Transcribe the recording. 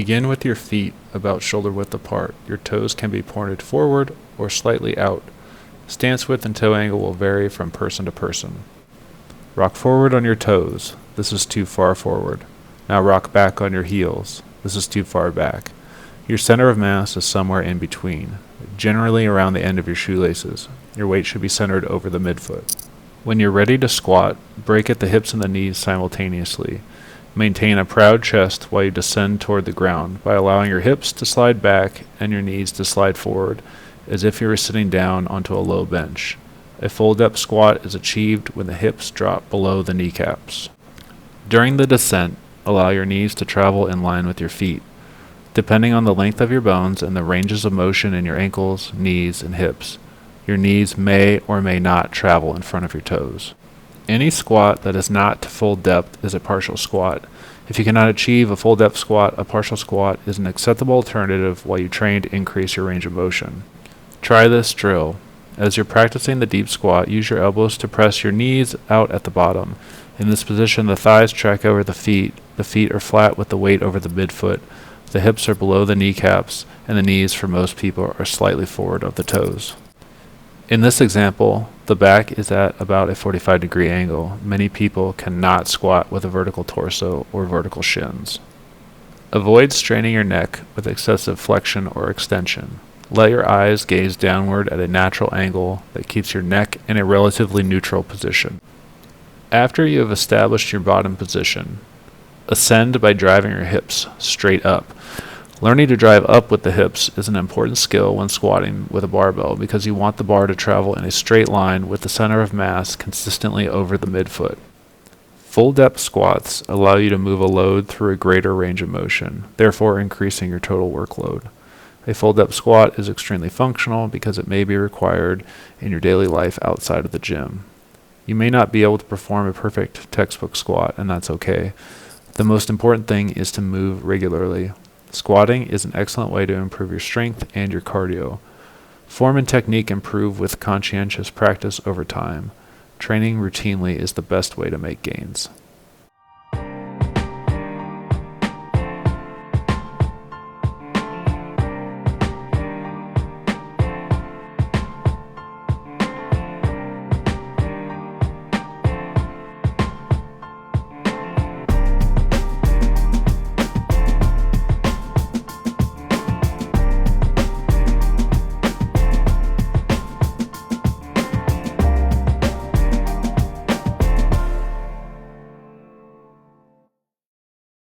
Begin with your feet about shoulder width apart. Your toes can be pointed forward or slightly out. Stance width and toe angle will vary from person to person. Rock forward on your toes. This is too far forward. Now rock back on your heels. This is too far back. Your center of mass is somewhere in between, generally around the end of your shoelaces. Your weight should be centered over the midfoot. When you're ready to squat, break at the hips and the knees simultaneously. Maintain a proud chest while you descend toward the ground by allowing your hips to slide back and your knees to slide forward as if you were sitting down onto a low bench. A full depth squat is achieved when the hips drop below the kneecaps. During the descent, allow your knees to travel in line with your feet. Depending on the length of your bones and the ranges of motion in your ankles, knees, and hips, your knees may or may not travel in front of your toes. Any squat that is not to full depth is a partial squat. If you cannot achieve a full depth squat, a partial squat is an acceptable alternative while you train to increase your range of motion. Try this drill. As you're practicing the deep squat, use your elbows to press your knees out at the bottom. In this position, the thighs track over the feet are flat with the weight over the midfoot, the hips are below the kneecaps, and the knees for most people are slightly forward of the toes. In this example, the back is at about a 45-degree angle. Many people cannot squat with a vertical torso or vertical shins. Avoid straining your neck with excessive flexion or extension. Let your eyes gaze downward at a natural angle that keeps your neck in a relatively neutral position. After you have established your bottom position, ascend by driving your hips straight up. Learning to drive up with the hips is an important skill when squatting with a barbell because you want the bar to travel in a straight line with the center of mass consistently over the midfoot. Full depth squats allow you to move a load through a greater range of motion, therefore increasing your total workload. A full depth squat is extremely functional because it may be required in your daily life outside of the gym. You may not be able to perform a perfect textbook squat, and that's okay. The most important thing is to move regularly. Squatting is an excellent way to improve your strength and your cardio. Form and technique improve with conscientious practice over time. Training routinely is the best way to make gains.